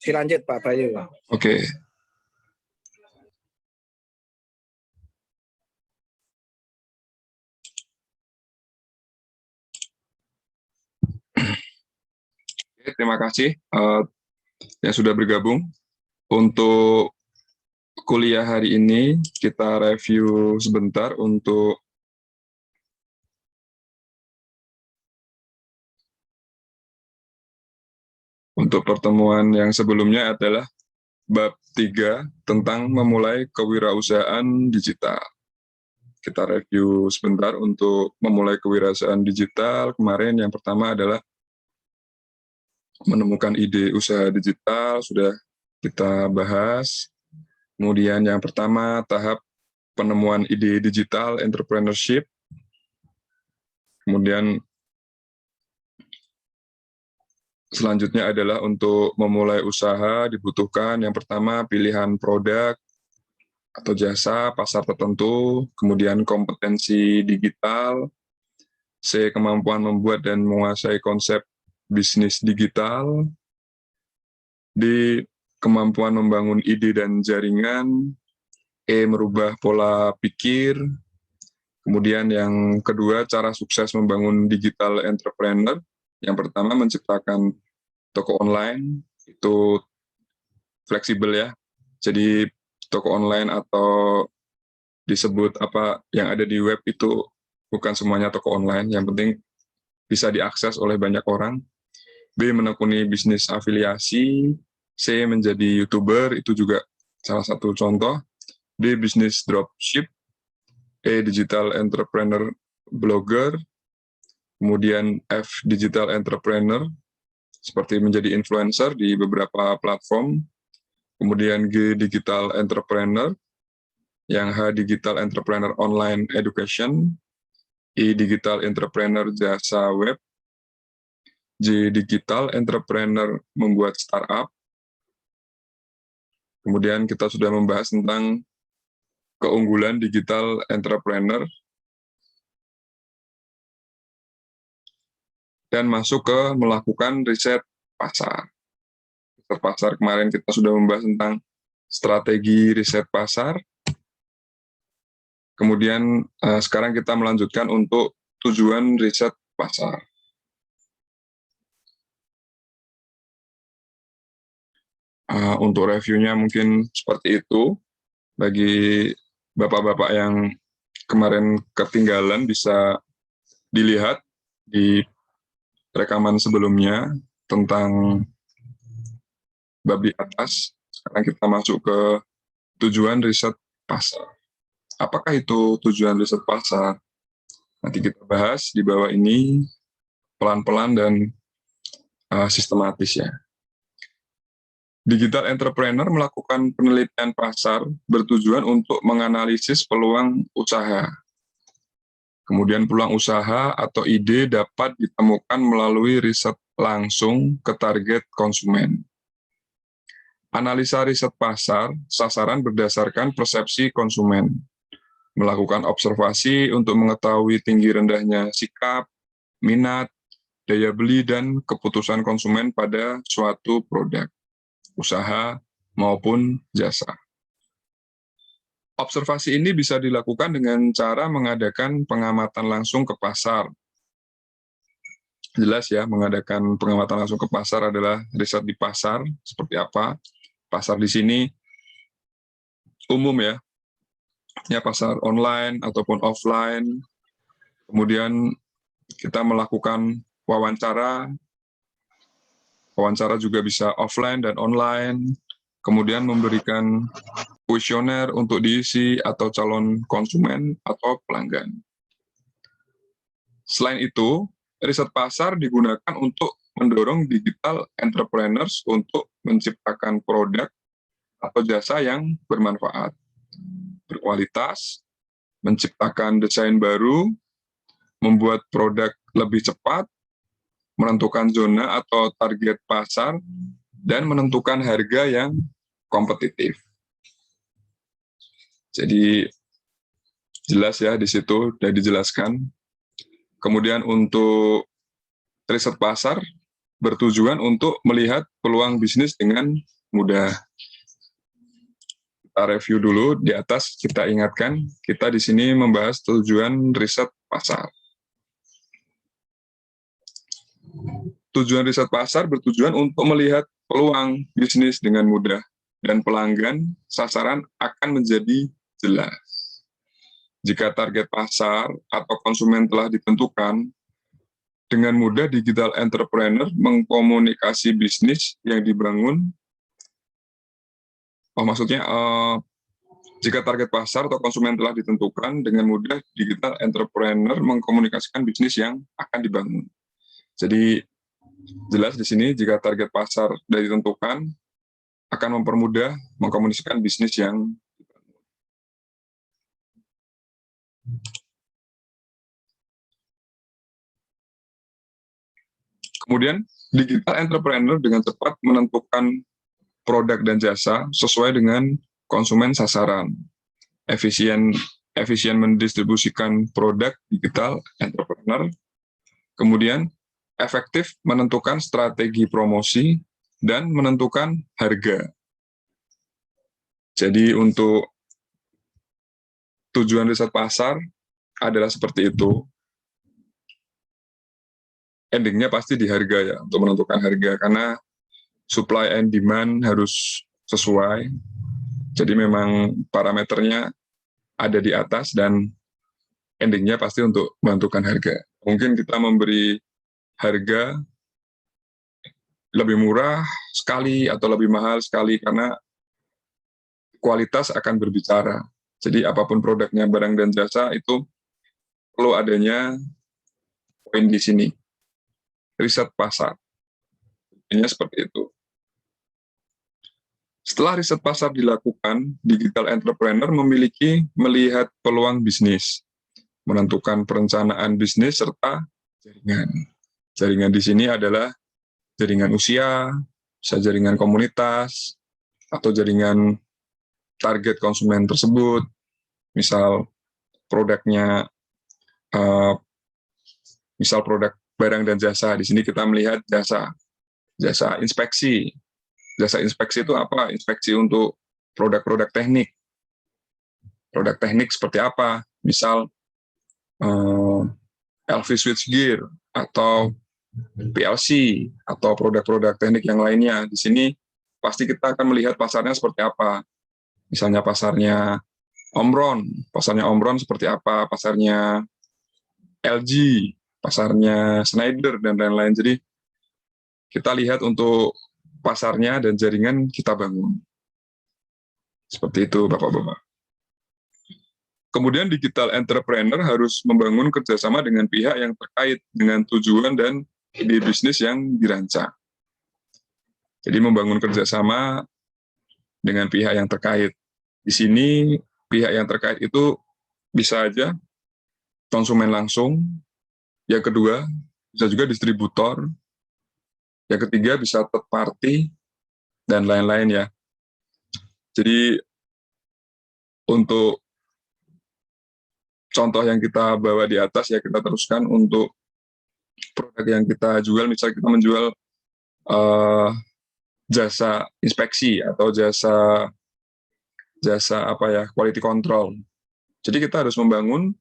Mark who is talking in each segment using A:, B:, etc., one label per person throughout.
A: Dilanjut Pak Bayu.
B: Oke. Terima kasih yang sudah bergabung. Untuk kuliah hari ini kita review sebentar untuk pertemuan yang sebelumnya adalah bab 3 tentang memulai kewirausahaan digital. Kita review sebentar untuk memulai kewirausahaan digital. Kemarin yang pertama adalah menemukan ide usaha digital, sudah kita bahas. Kemudian yang pertama, tahap penemuan ide digital entrepreneurship. Kemudian selanjutnya adalah untuk memulai usaha dibutuhkan yang pertama pilihan produk atau jasa pasar tertentu, kemudian kompetensi digital, C, kemampuan membuat dan menguasai konsep bisnis digital, D, kemampuan membangun ide dan jaringan, E, merubah pola pikir, kemudian yang kedua, cara sukses membangun digital entrepreneur. Yang pertama, menciptakan toko online, itu fleksibel ya, jadi toko online atau disebut apa yang ada di web itu bukan semuanya toko online, yang penting bisa diakses oleh banyak orang. B, menekuni bisnis afiliasi. C, menjadi YouTuber, itu juga salah satu contoh. D, bisnis dropship. E, digital entrepreneur blogger. Kemudian F, digital entrepreneur, seperti menjadi influencer di beberapa platform. Kemudian G, digital entrepreneur. Yang H, digital entrepreneur online education. I, digital entrepreneur jasa web. J, digital entrepreneur membuat startup. Kemudian kita sudah membahas tentang keunggulan digital entrepreneur. Dan masuk ke melakukan riset pasar. Riset pasar kemarin kita sudah membahas tentang strategi riset pasar. Kemudian sekarang kita melanjutkan untuk tujuan riset pasar. Untuk reviewnya mungkin seperti itu. Bagi bapak-bapak yang kemarin ketinggalan bisa dilihat di rekaman sebelumnya tentang bab di atas. Sekarang kita masuk ke tujuan riset pasar. Apakah itu tujuan riset pasar? Nanti kita bahas di bawah ini pelan-pelan dan sistematis ya. Digital entrepreneur melakukan penelitian pasar bertujuan untuk menganalisis peluang usaha. Kemudian peluang usaha atau ide dapat ditemukan melalui riset langsung ke target konsumen. Analisa riset pasar, sasaran berdasarkan persepsi konsumen. Melakukan observasi untuk mengetahui tinggi rendahnya sikap, minat, daya beli, dan keputusan konsumen pada suatu produk, usaha, maupun jasa. Observasi ini bisa dilakukan dengan cara mengadakan pengamatan langsung ke pasar. Jelas ya, mengadakan pengamatan langsung ke pasar adalah riset di pasar, seperti apa. Pasar di sini umum ya, pasar online ataupun offline. Kemudian kita melakukan wawancara juga bisa offline dan online. Kemudian memberikan kuesioner untuk diisi atau calon konsumen atau pelanggan. Selain itu, riset pasar digunakan untuk mendorong digital entrepreneurs untuk menciptakan produk atau jasa yang bermanfaat, berkualitas, menciptakan desain baru, membuat produk lebih cepat, menentukan zona atau target pasar, dan menentukan harga yang kompetitif. Jadi jelas ya di situ sudah dijelaskan. Kemudian untuk riset pasar bertujuan untuk melihat peluang bisnis dengan mudah. Kita review dulu di atas, kita ingatkan, kita di sini membahas tujuan riset pasar. Tujuan riset pasar bertujuan untuk melihat peluang bisnis dengan mudah dan pelanggan sasaran akan menjadi jelas. Jika target pasar atau konsumen telah ditentukan, dengan mudah digital entrepreneur mengkomunikasi bisnis yang dibangun. Jika target pasar atau konsumen telah ditentukan, dengan mudah digital entrepreneur mengkomunikasikan bisnis yang akan dibangun. Jadi jelas di sini jika target pasar sudah ditentukan, akan mempermudah mengkomunikasikan bisnis yang dibangun. Kemudian digital entrepreneur dengan cepat menentukan produk dan jasa sesuai dengan konsumen sasaran. Efisien mendistribusikan produk digital entrepreneur. Kemudian efektif menentukan strategi promosi dan menentukan harga. Jadi untuk tujuan riset pasar adalah seperti itu. Endingnya pasti di harga ya, untuk menentukan harga, karena supply and demand harus sesuai. Jadi memang parameternya ada di atas dan endingnya pasti untuk menentukan harga. Mungkin kita memberi harga lebih murah sekali atau lebih mahal sekali karena kualitas akan berbicara. Jadi apapun produknya, barang dan jasa, itu perlu adanya poin di sini. Riset pasar. Ini seperti itu. Setelah riset pasar dilakukan, digital entrepreneur melihat peluang bisnis, menentukan perencanaan bisnis, serta jaringan. Jaringan di sini adalah jaringan usia, bisa jaringan komunitas, atau jaringan target konsumen tersebut. Misal produknya, misal produk barang dan jasa. Di sini kita melihat jasa inspeksi. Jasa inspeksi itu apa? Inspeksi untuk produk-produk teknik. Produk teknik seperti apa? Misal LV switchgear atau PLC atau produk-produk teknik yang lainnya. Di sini pasti kita akan melihat pasarnya seperti apa. Misalnya pasarnya Omron seperti apa, pasarnya LG, pasarnya Schneider, dan lain-lain. Jadi kita lihat untuk pasarnya dan jaringan kita bangun. Seperti itu, Bapak-Bapak. Kemudian digital entrepreneur harus membangun kerjasama dengan pihak yang terkait dengan tujuan dan ide bisnis yang dirancang. Jadi membangun kerjasama dengan pihak yang terkait. Di sini pihak yang terkait itu bisa aja konsumen langsung, yang kedua bisa juga distributor, yang ketiga bisa third party, dan lain-lain ya. Jadi untuk contoh yang kita bawa di atas ya, kita teruskan untuk produk yang kita jual. Misalnya kita menjual jasa inspeksi atau jasa quality control. Jadi kita harus membangun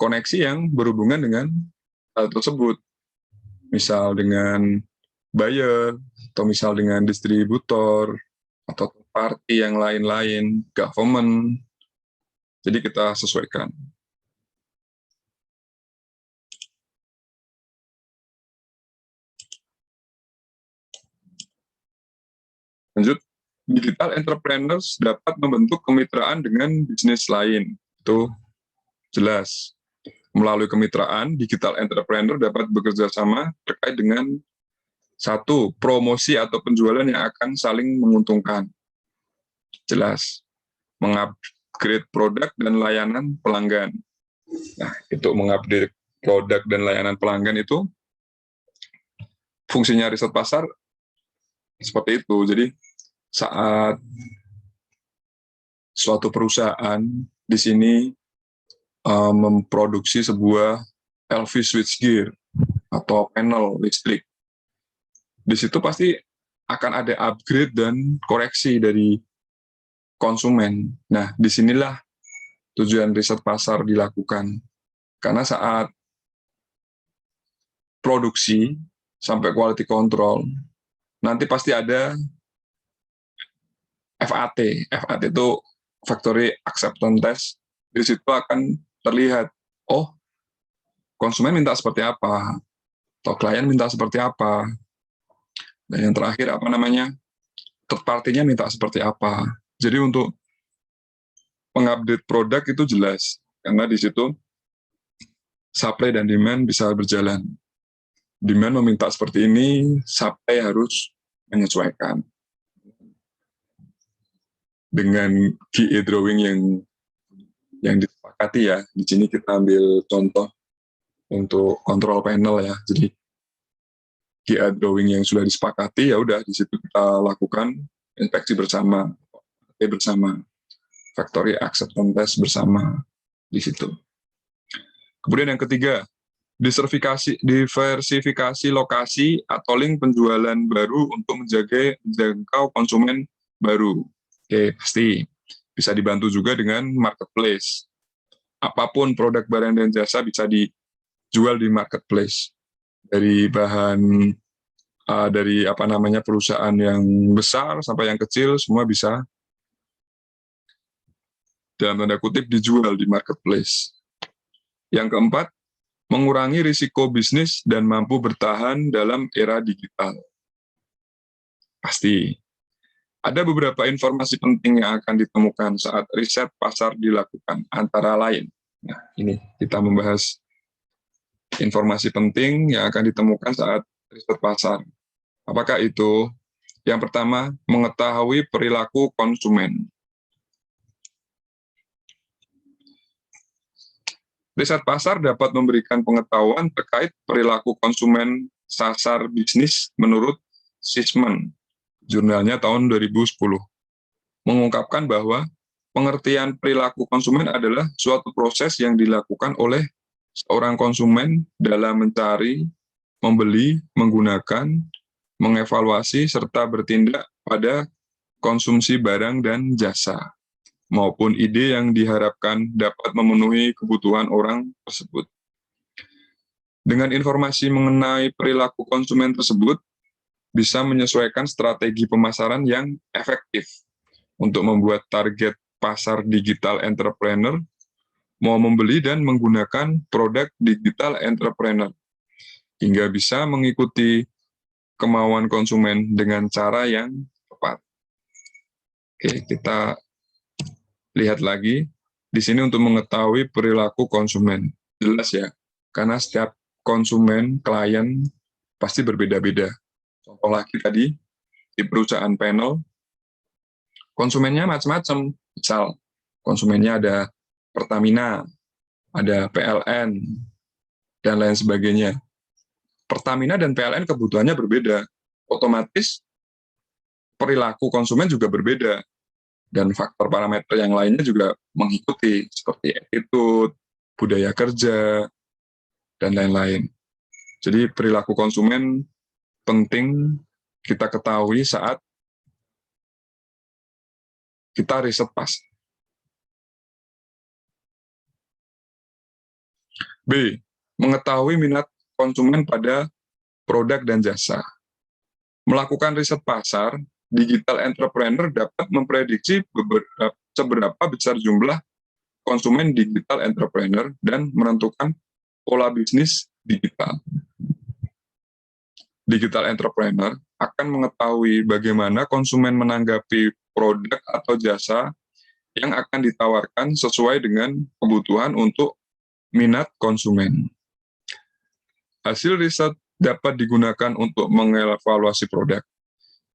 B: koneksi yang berhubungan dengan hal tersebut. Misal dengan buyer, atau misal dengan distributor, atau party yang lain-lain, government. Jadi kita sesuaikan. Lanjut, digital entrepreneurs dapat membentuk kemitraan dengan bisnis lain. Itu jelas. Melalui kemitraan, digital entrepreneur dapat bekerja sama terkait dengan satu, promosi atau penjualan yang akan saling menguntungkan. Jelas. Mengupgrade produk dan layanan pelanggan. Nah, itu mengupgrade produk dan layanan pelanggan itu fungsinya riset pasar seperti itu. Jadi saat suatu perusahaan di sini memproduksi sebuah LV switchgear atau panel listrik. Di situ pasti akan ada upgrade dan koreksi dari konsumen. Nah, disinilah tujuan riset pasar dilakukan. Karena saat produksi sampai quality control, nanti pasti ada FAT. FAT itu Factory Acceptance Test. Di situ akan terlihat, oh, konsumen minta seperti apa, atau klien minta seperti apa, dan yang terakhir third party-nya minta seperti apa. Jadi untuk mengupdate produk itu jelas, karena di situ supply dan demand bisa berjalan. Demand meminta seperti ini, supply harus menyesuaikan dengan GE drawing yang disepakati ya. Di sini kita ambil contoh untuk kontrol panel ya. Jadi GE drawing yang sudah disepakati ya udah di situ kita lakukan inspeksi bersama, factory acceptance test bersama di situ. Kemudian yang ketiga, diversifikasi lokasi atau link penjualan baru untuk menjangkau konsumen baru. Oke, pasti bisa dibantu juga dengan marketplace. Apapun produk barang dan jasa bisa dijual di marketplace. Dari bahan dari perusahaan yang besar sampai yang kecil semua bisa dalam tanda kutip dijual di marketplace. Yang keempat, mengurangi risiko bisnis dan mampu bertahan dalam era digital. Pasti. Ada beberapa informasi penting yang akan ditemukan saat riset pasar dilakukan, antara lain. Nah, ini kita membahas informasi penting yang akan ditemukan saat riset pasar. Apakah itu? Yang pertama, mengetahui perilaku konsumen. Riset pasar dapat memberikan pengetahuan terkait perilaku konsumen sasar bisnis menurut Sisman, jurnalnya tahun 2010, mengungkapkan bahwa pengertian perilaku konsumen adalah suatu proses yang dilakukan oleh seorang konsumen dalam mencari, membeli, menggunakan, mengevaluasi, serta bertindak pada konsumsi barang dan jasa, maupun ide yang diharapkan dapat memenuhi kebutuhan orang tersebut. Dengan informasi mengenai perilaku konsumen tersebut, bisa menyesuaikan strategi pemasaran yang efektif untuk membuat target pasar digital entrepreneur mau membeli dan menggunakan produk digital entrepreneur, hingga bisa mengikuti kemauan konsumen dengan cara yang tepat. Oke, kita lihat lagi di sini untuk mengetahui perilaku konsumen. Jelas ya, karena setiap konsumen, klien pasti berbeda-beda. Contoh lagi tadi, di perusahaan panel, konsumennya macam-macam. Misal, konsumennya ada Pertamina, ada PLN, dan lain sebagainya. Pertamina dan PLN kebutuhannya berbeda. Otomatis, perilaku konsumen juga berbeda. Dan faktor parameter yang lainnya juga mengikuti, seperti attitude, budaya kerja, dan lain-lain. Jadi, perilaku konsumen penting kita ketahui saat kita riset pasar. B. Mengetahui minat konsumen pada produk dan jasa. Melakukan riset pasar, digital entrepreneur dapat memprediksi seberapa besar jumlah konsumen digital entrepreneur dan menentukan pola bisnis digital. Digital entrepreneur akan mengetahui bagaimana konsumen menanggapi produk atau jasa yang akan ditawarkan sesuai dengan kebutuhan untuk minat konsumen. Hasil riset dapat digunakan untuk mengevaluasi produk.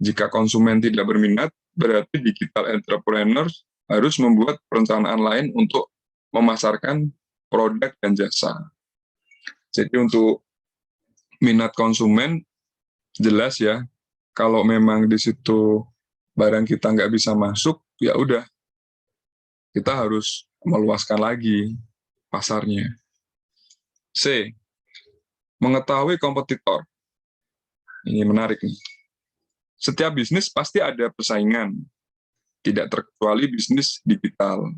B: Jika konsumen tidak berminat, berarti digital entrepreneur harus membuat perencanaan lain untuk memasarkan produk dan jasa. Jadi untuk minat konsumen, jelas ya, kalau memang di situ barang kita nggak bisa masuk, ya udah, kita harus meluaskan lagi pasarnya. C. Mengetahui kompetitor. Ini menarik nih. Setiap bisnis pasti ada persaingan, tidak terkecuali bisnis digital.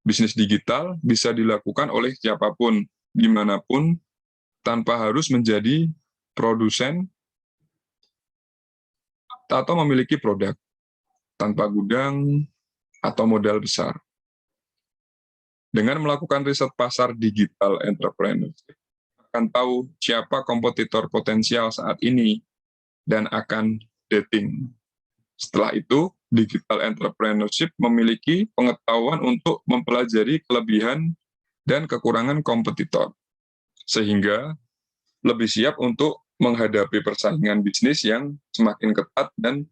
B: Bisnis digital bisa dilakukan oleh siapapun, dimanapun, tanpa harus menjadi produsen atau memiliki produk, tanpa gudang atau modal besar. Dengan melakukan riset pasar digital entrepreneurship, akan tahu siapa kompetitor potensial saat ini dan akan dating. Setelah itu, digital entrepreneurship memiliki pengetahuan untuk mempelajari kelebihan dan kekurangan kompetitor, sehingga lebih siap untuk menghadapi persaingan bisnis yang semakin ketat dan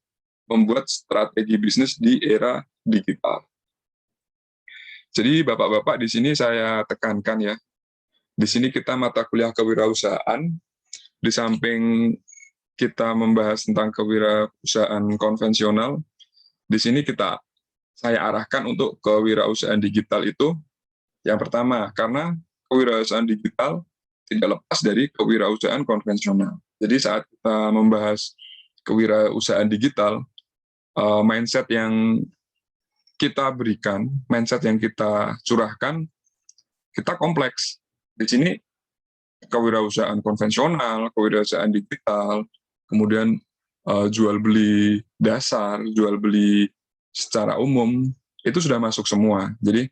B: membuat strategi bisnis di era digital. Jadi Bapak-Bapak di sini saya tekankan ya, di sini kita mata kuliah kewirausahaan, di samping kita membahas tentang kewirausahaan konvensional, di sini saya arahkan untuk kewirausahaan digital itu yang pertama, karena kewirausahaan digital tidak lepas dari kewirausahaan konvensional. Jadi saat kita membahas kewirausahaan digital, mindset yang kita berikan, mindset yang kita curahkan, kita kompleks. Di sini kewirausahaan konvensional, kewirausahaan digital, kemudian jual beli dasar, jual beli secara umum, itu sudah masuk semua. Jadi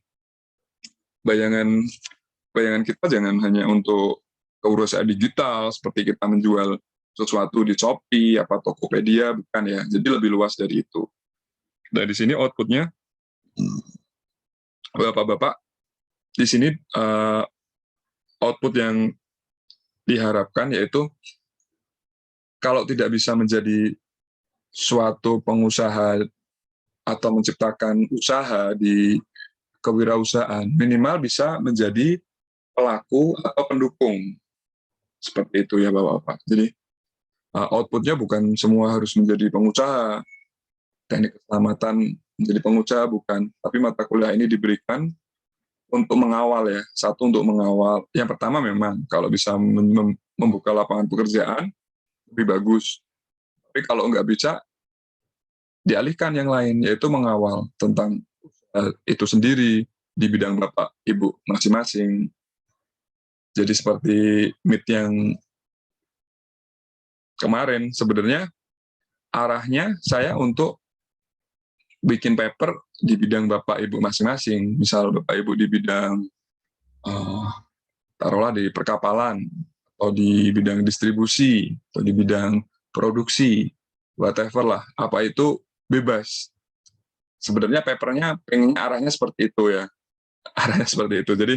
B: bayangan kita jangan hanya untuk kewirausahaan digital, seperti kita menjual sesuatu di Shopee, apa Tokopedia, bukan ya. Jadi lebih luas dari itu. Dan di sini outputnya, Bapak-Bapak, di sini output yang diharapkan yaitu kalau tidak bisa menjadi suatu pengusaha atau menciptakan usaha di kewirausahaan, minimal bisa menjadi pelaku atau pendukung. Seperti itu ya Bapak-Bapak. Jadi outputnya bukan semua harus menjadi pengusaha, teknik keselamatan menjadi pengusaha, bukan. Tapi mata kuliah ini diberikan untuk mengawal ya. Satu, untuk mengawal. Yang pertama memang kalau bisa membuka lapangan pekerjaan, lebih bagus. Tapi kalau nggak bisa, dialihkan yang lain, yaitu mengawal tentang itu sendiri di bidang Bapak, Ibu masing-masing. Jadi seperti meet yang kemarin, sebenarnya arahnya saya untuk bikin paper di bidang Bapak Ibu masing-masing. Misal Bapak Ibu di bidang taruhlah di perkapalan, atau di bidang distribusi, atau di bidang produksi, whatever lah, apa itu bebas. Sebenarnya papernya pengennya arahnya seperti itu ya, arahnya seperti itu. Jadi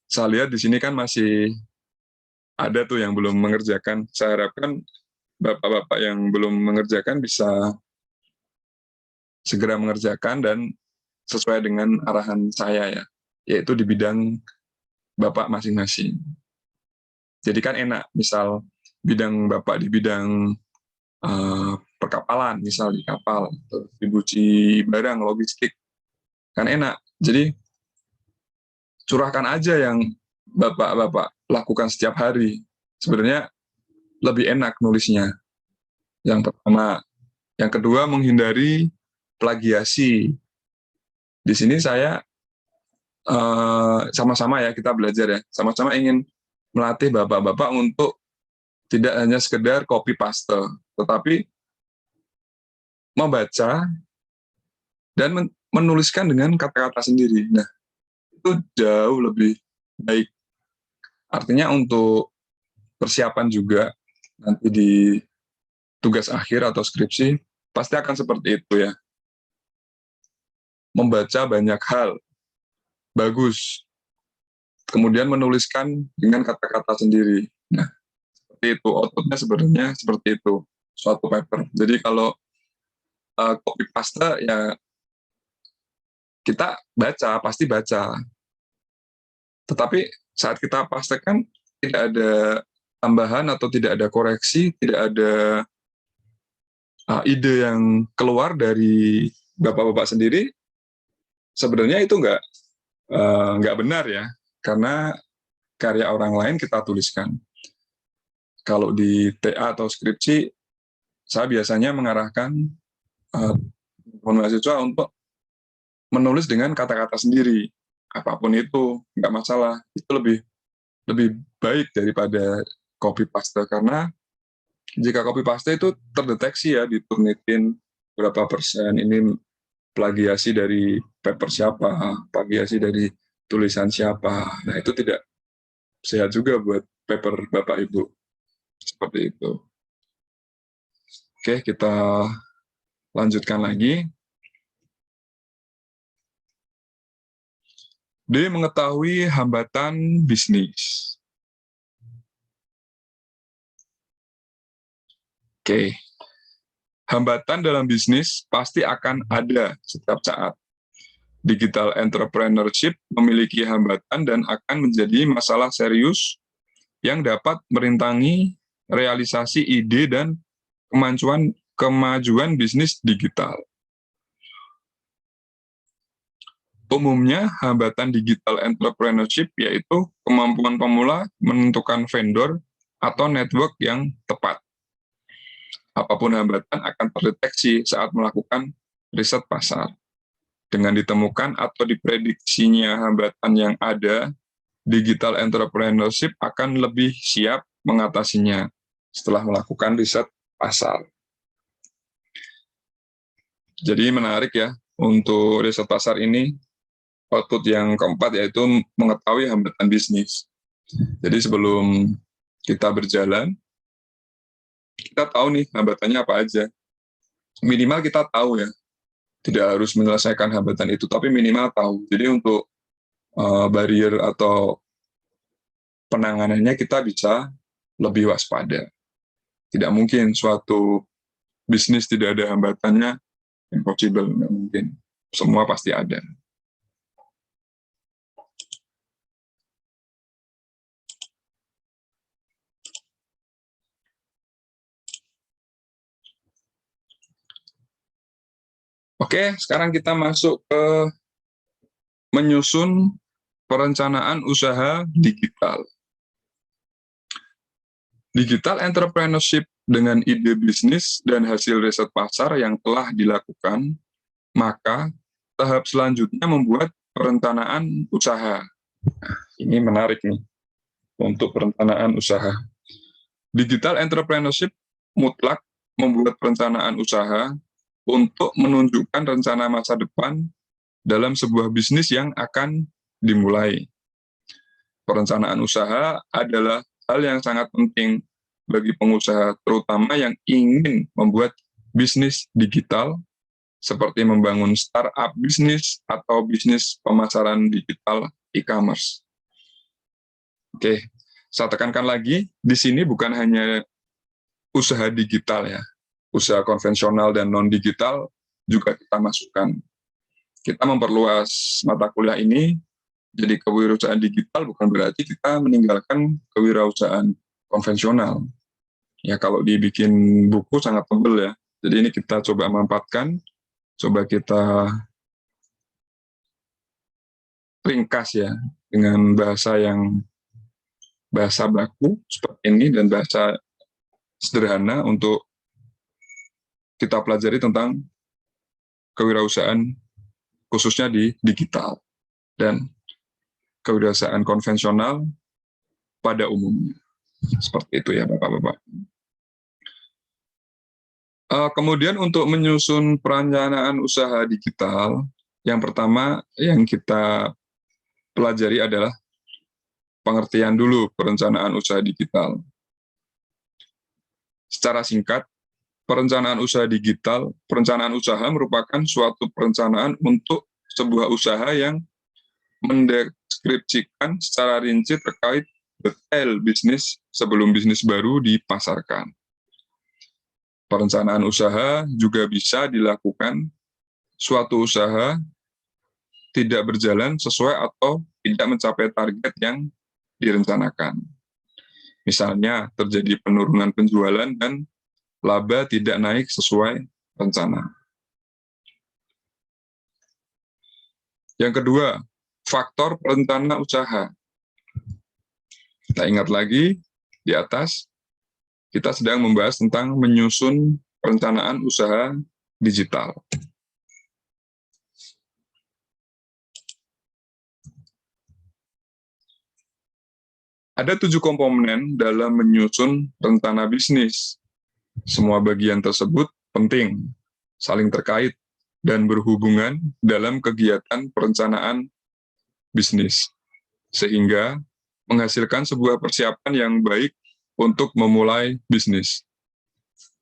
B: saya lihat di sini kan masih ada tuh yang belum mengerjakan. Saya harapkan Bapak-Bapak yang belum mengerjakan bisa segera mengerjakan dan sesuai dengan arahan saya ya, yaitu di bidang Bapak masing-masing. Jadi kan enak, misal bidang Bapak di bidang perkapalan, misal di kapal, distribusi barang, logistik, kan enak. Jadi curahkan aja yang Bapak-Bapak lakukan setiap hari. Sebenarnya lebih enak nulisnya. Yang pertama. Yang kedua, menghindari plagiasi. Di sini saya sama-sama ya, kita belajar ya, sama-sama ingin melatih Bapak-Bapak untuk tidak hanya sekedar copy paste, tetapi membaca dan menuliskan dengan kata-kata sendiri. Nah, itu jauh lebih baik. Artinya untuk persiapan juga nanti di tugas akhir atau skripsi pasti akan seperti itu ya. Membaca banyak hal, bagus. Kemudian menuliskan dengan kata-kata sendiri. Nah, seperti itu, outputnya sebenarnya seperti itu, suatu paper. Jadi kalau copy paste ya kita baca, pasti baca. Tetapi saat kita pastekan tidak ada tambahan atau tidak ada koreksi, tidak ada ide yang keluar dari Bapak-Bapak sendiri, sebenarnya itu nggak benar ya, karena karya orang lain kita tuliskan. Kalau di TA atau skripsi, saya biasanya mengarahkan mahasiswa untuk menulis dengan kata-kata sendiri. Apapun itu, nggak masalah. Itu lebih baik daripada copy paste, karena jika copy paste itu terdeteksi ya di Turnitin berapa persen ini plagiasi dari paper siapa, plagiasi dari tulisan siapa. Nah, itu tidak sehat juga buat paper Bapak Ibu. Seperti itu. Oke, kita lanjutkan lagi. D. Mengetahui hambatan bisnis. Oke. Hambatan dalam bisnis pasti akan ada setiap saat. Digital entrepreneurship memiliki hambatan dan akan menjadi masalah serius yang dapat merintangi realisasi ide dan kemajuan bisnis digital. Umumnya, hambatan digital entrepreneurship yaitu kemampuan pemula menentukan vendor atau network yang tepat. Apapun hambatan akan terdeteksi saat melakukan riset pasar. Dengan ditemukan atau diprediksinya hambatan yang ada, digital entrepreneurship akan lebih siap mengatasinya setelah melakukan riset pasar. Jadi menarik ya, untuk riset pasar ini, output yang keempat yaitu mengetahui hambatan bisnis. Jadi sebelum kita berjalan, kita tahu nih hambatannya apa aja. Minimal kita tahu ya, tidak harus menyelesaikan hambatan itu, tapi minimal tahu. Jadi untuk barrier atau penanganannya kita bisa lebih waspada. Tidak mungkin suatu bisnis tidak ada hambatannya, impossible, nggak mungkin. Semua pasti ada. Oke, sekarang kita masuk ke menyusun perencanaan usaha digital. Digital entrepreneurship dengan ide bisnis dan hasil riset pasar yang telah dilakukan, maka tahap selanjutnya membuat perencanaan usaha. Nah, ini menarik nih, untuk perencanaan usaha. Digital entrepreneurship mutlak membuat perencanaan usaha untuk menunjukkan rencana masa depan dalam sebuah bisnis yang akan dimulai. Perencanaan usaha adalah hal yang sangat penting bagi pengusaha, terutama yang ingin membuat bisnis digital, seperti membangun startup bisnis atau bisnis pemasaran digital e-commerce. Oke, saya tekankan lagi, di sini bukan hanya usaha digital ya, usaha konvensional dan non-digital juga kita masukkan. Kita memperluas mata kuliah ini, jadi kewirausahaan digital bukan berarti kita meninggalkan kewirausahaan konvensional. Ya kalau dibikin buku sangat tebal ya, jadi ini kita coba manfaatkan, coba kita ringkas ya, dengan bahasa baku seperti ini dan bahasa sederhana untuk kita pelajari tentang kewirausahaan khususnya di digital dan kewirausahaan konvensional pada umumnya. Seperti itu ya Bapak-Bapak. Kemudian untuk menyusun perencanaan usaha digital, yang pertama yang kita pelajari adalah pengertian dulu perencanaan usaha digital. Secara singkat, perencanaan usaha digital, perencanaan usaha merupakan suatu perencanaan untuk sebuah usaha yang mendeskripsikan secara rinci terkait detail bisnis sebelum bisnis baru dipasarkan. Perencanaan usaha juga bisa dilakukan suatu usaha tidak berjalan sesuai atau tidak mencapai target yang direncanakan. Misalnya terjadi penurunan penjualan dan laba tidak naik sesuai rencana. Yang kedua, faktor perencana usaha. Kita ingat lagi, di atas, kita sedang membahas tentang menyusun perencanaan usaha digital. Ada 7 komponen dalam menyusun rencana bisnis. Semua bagian tersebut penting, saling terkait, dan berhubungan dalam kegiatan perencanaan bisnis, sehingga menghasilkan sebuah persiapan yang baik untuk memulai bisnis.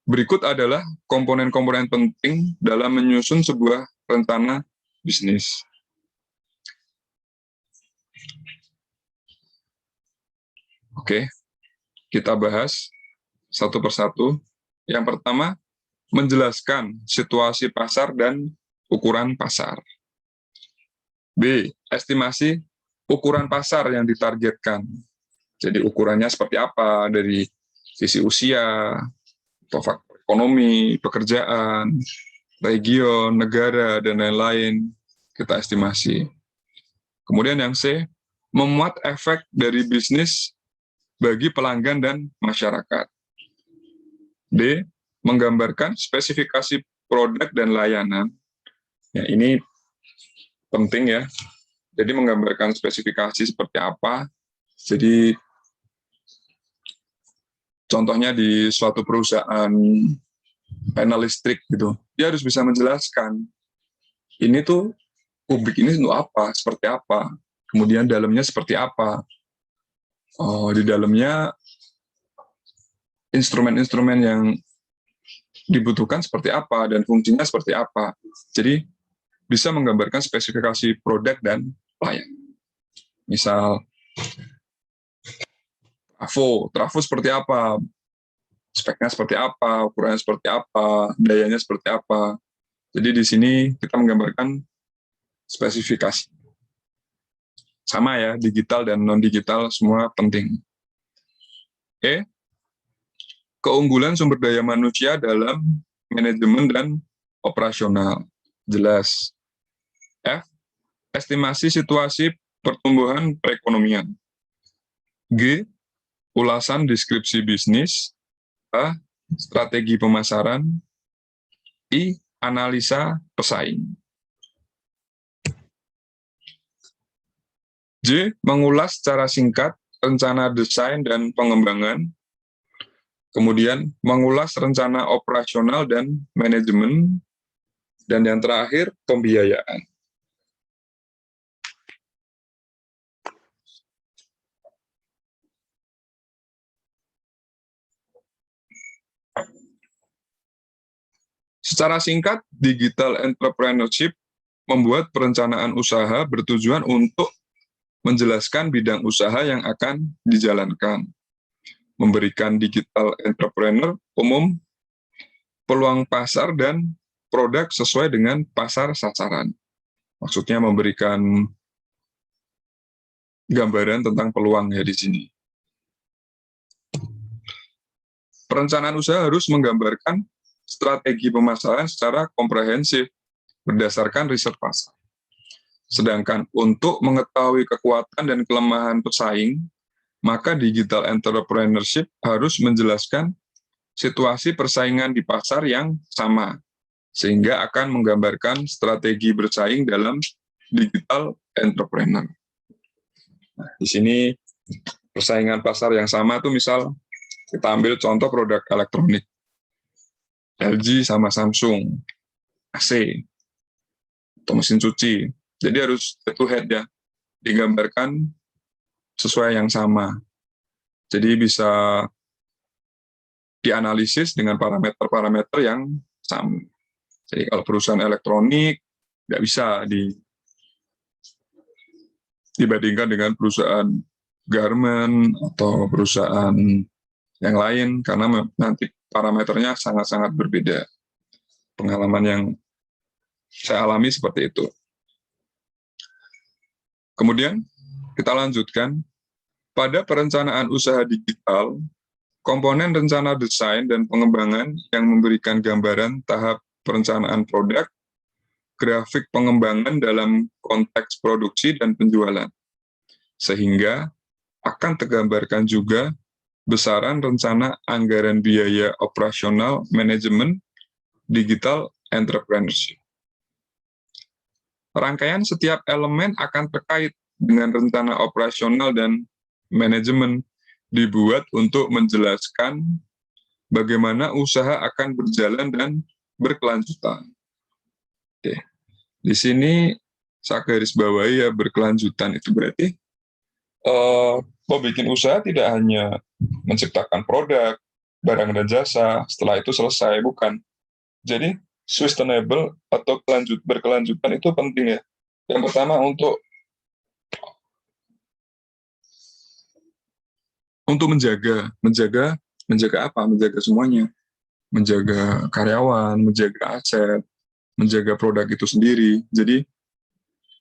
B: Berikut adalah komponen-komponen penting dalam menyusun sebuah rencana bisnis. Oke, kita bahas satu persatu. Yang pertama, menjelaskan situasi pasar dan ukuran pasar. B. Estimasi ukuran pasar yang ditargetkan. Jadi ukurannya seperti apa dari sisi usia, atau faktor ekonomi, pekerjaan, region, negara, dan lain-lain, kita estimasi. Kemudian yang C, memuat efek dari bisnis bagi pelanggan dan masyarakat. D, menggambarkan spesifikasi produk dan layanan. Ya, ini penting ya. Jadi menggambarkan spesifikasi seperti apa. Jadi contohnya di suatu perusahaan panel listrik gitu, dia harus bisa menjelaskan ini tuh kubik ini untuk apa, seperti apa, kemudian dalamnya seperti apa. Oh, di dalamnya instrumen-instrumen yang dibutuhkan seperti apa dan fungsinya seperti apa. Jadi bisa menggambarkan spesifikasi produk dan layanan. Misal trafo seperti apa, speknya seperti apa, ukurannya seperti apa, dayanya seperti apa. Jadi di sini kita menggambarkan spesifikasi. Sama ya, digital dan non-digital semua penting. E, keunggulan sumber daya manusia dalam manajemen dan operasional. Jelas. F, estimasi situasi pertumbuhan perekonomian. G, ulasan deskripsi bisnis. A, strategi pemasaran. I, analisa pesaing. J, mengulas secara singkat rencana desain dan pengembangan. Kemudian mengulas rencana operasional dan manajemen. Dan yang terakhir, pembiayaan. Secara singkat, digital entrepreneurship membuat perencanaan usaha bertujuan untuk menjelaskan bidang usaha yang akan dijalankan, memberikan digital entrepreneur umum peluang pasar dan produk sesuai dengan pasar sasaran. Maksudnya memberikan gambaran tentang peluang ya di sini. Perencanaan usaha harus menggambarkan strategi pemasaran secara komprehensif berdasarkan riset pasar. Sedangkan untuk mengetahui kekuatan dan kelemahan pesaing, maka digital entrepreneurship harus menjelaskan situasi persaingan di pasar yang sama, sehingga akan menggambarkan strategi bersaing dalam digital entrepreneur. Nah, di sini persaingan pasar yang sama tuh misal kita ambil contoh produk elektronik. LG sama Samsung, AC, atau mesin cuci. Jadi harus head to head ya, digambarkan sesuai yang sama. Jadi bisa dianalisis dengan parameter-parameter yang sama. Jadi kalau perusahaan elektronik nggak bisa dibandingkan dengan perusahaan garment atau perusahaan yang lain karena nanti parameternya sangat-sangat berbeda. Pengalaman yang saya alami seperti itu. Kemudian kita lanjutkan, pada perencanaan usaha digital, komponen rencana desain dan pengembangan yang memberikan gambaran tahap perencanaan produk, grafik pengembangan dalam konteks produksi dan penjualan. Sehingga akan tergambarkan juga besaran rencana anggaran biaya operasional manajemen digital entrepreneurship. Rangkaian setiap elemen akan terkait dengan rencana operasional dan manajemen dibuat untuk menjelaskan bagaimana usaha akan berjalan dan berkelanjutan. Oke. Di sini saya garis bawahi ya, berkelanjutan itu berarti pembikin usaha tidak hanya menciptakan produk, barang dan jasa, setelah itu selesai, bukan. Jadi sustainable atau berkelanjutan itu penting ya. Yang pertama untuk menjaga apa? Menjaga semuanya, menjaga karyawan, menjaga aset, menjaga produk itu sendiri. Jadi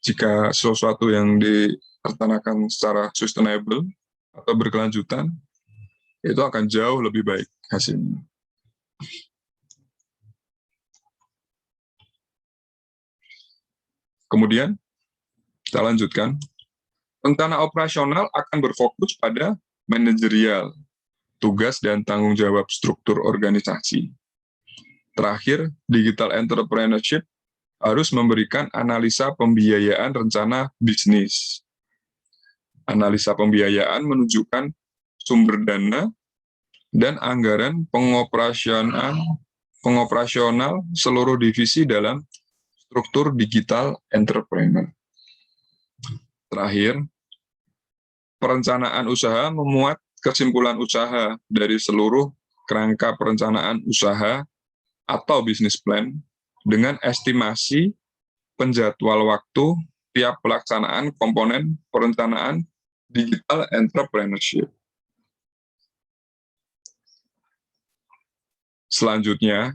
B: jika sesuatu yang direncanakan secara sustainable atau berkelanjutan, itu akan jauh lebih baik hasilnya. Kemudian kita lanjutkan. Rencana operasional akan berfokus pada manajerial, tugas dan tanggung jawab struktur organisasi. Terakhir, digital entrepreneurship harus memberikan analisa pembiayaan rencana bisnis. Analisa pembiayaan menunjukkan sumber dana dan anggaran pengoperasional seluruh divisi dalam struktur digital entrepreneur. Terakhir, perencanaan usaha memuat kesimpulan usaha dari seluruh kerangka perencanaan usaha atau bisnis plan dengan estimasi penjadwal waktu tiap pelaksanaan komponen perencanaan digital entrepreneurship. Selanjutnya,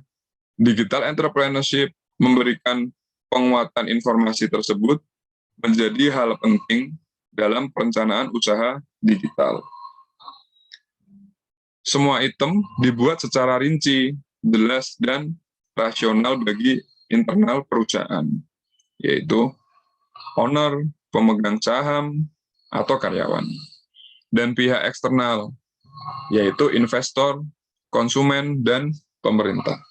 B: digital entrepreneurship memberikan penguatan informasi tersebut menjadi hal penting dalam perencanaan usaha digital. Semua item dibuat secara rinci, jelas, dan rasional bagi internal perusahaan, yaitu owner, pemegang saham, atau karyawan, dan pihak eksternal, yaitu investor, konsumen, dan pemerintah.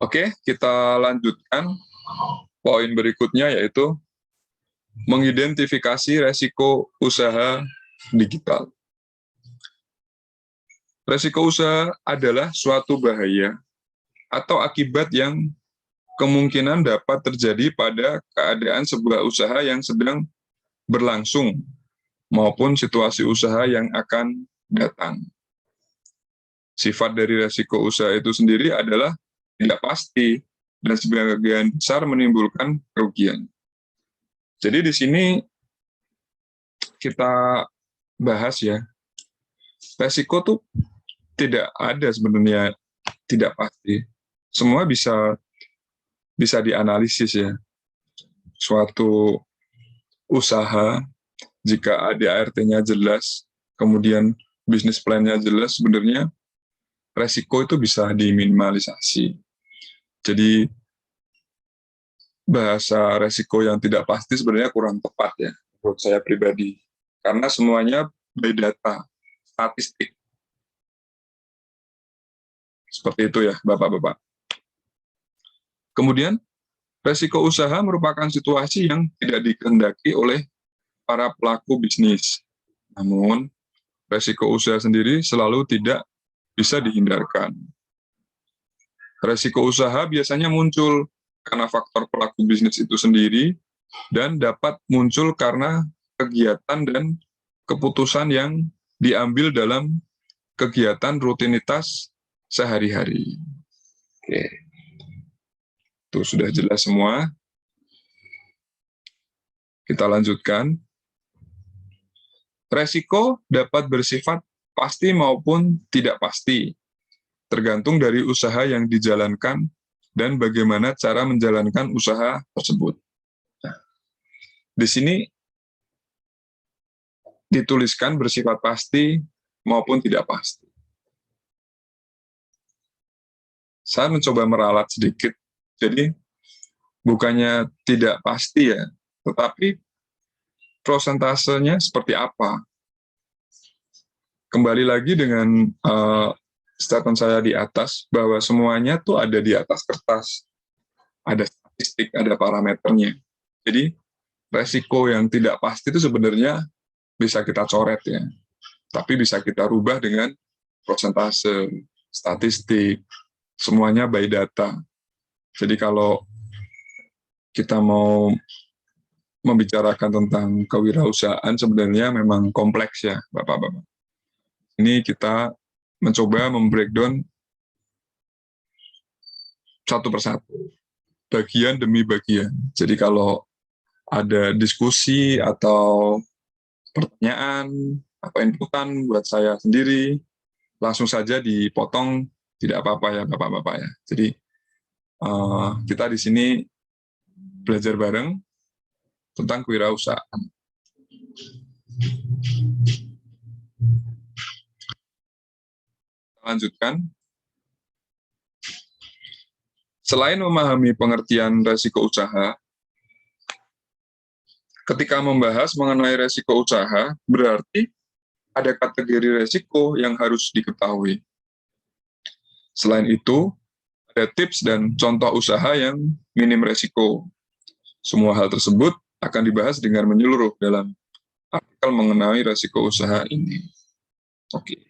B: Oke, kita lanjutkan. Poin berikutnya yaitu mengidentifikasi resiko usaha digital. Resiko usaha adalah suatu bahaya atau akibat yang kemungkinan dapat terjadi pada keadaan sebuah usaha yang sedang berlangsung maupun situasi usaha yang akan datang. Sifat dari resiko usaha itu sendiri adalah tidak pasti dan sebagian besar menimbulkan kerugian. Jadi di sini kita bahas ya, resiko tuh tidak ada sebenarnya, tidak pasti. Semua bisa dianalisis ya. Suatu usaha jika ADART-nya jelas, kemudian bisnis plan-nya jelas, sebenarnya resiko itu bisa diminimalisasi. Jadi bahasa resiko yang tidak pasti sebenarnya kurang tepat ya menurut saya pribadi, karena semuanya by data, statistik. Seperti itu ya Bapak-Bapak. Kemudian resiko usaha merupakan situasi yang tidak dikehendaki oleh para pelaku bisnis. Namun resiko usaha sendiri selalu tidak bisa dihindarkan. Resiko usaha biasanya muncul karena faktor pelaku bisnis itu sendiri dan dapat muncul karena kegiatan dan keputusan yang diambil dalam kegiatan rutinitas sehari-hari. Oke. Itu sudah jelas semua. Kita lanjutkan. Resiko dapat bersifat pasti maupun tidak pasti, tergantung dari usaha yang dijalankan dan bagaimana cara menjalankan usaha tersebut. Nah, di sini dituliskan bersifat pasti maupun tidak pasti. Saya mencoba meralat sedikit. Jadi bukannya tidak pasti ya, tetapi prosentasenya seperti apa. Kembali lagi dengan statement saya di atas, bahwa semuanya tuh ada di atas kertas. Ada statistik, ada parameternya. Jadi resiko yang tidak pasti itu sebenarnya bisa kita coret ya, tapi bisa kita rubah dengan prosentase, statistik, semuanya by data. Jadi kalau kita mau membicarakan tentang kewirausahaan sebenarnya memang kompleks ya, Bapak-Bapak. Ini kita mencoba membreakdown satu persatu, bagian demi bagian. Jadi kalau ada diskusi atau pertanyaan, apa inputan buat saya sendiri, langsung saja dipotong, tidak apa-apa ya Bapak-Bapak ya. Jadi kita di sini belajar bareng tentang kewirausahaan. Lanjutkan. Selain memahami pengertian resiko usaha, ketika membahas mengenai resiko usaha, berarti ada kategori resiko yang harus diketahui. Selain itu, ada tips dan contoh usaha yang minim resiko. Semua hal tersebut akan dibahas dengan menyeluruh dalam artikel mengenai resiko usaha ini. Oke.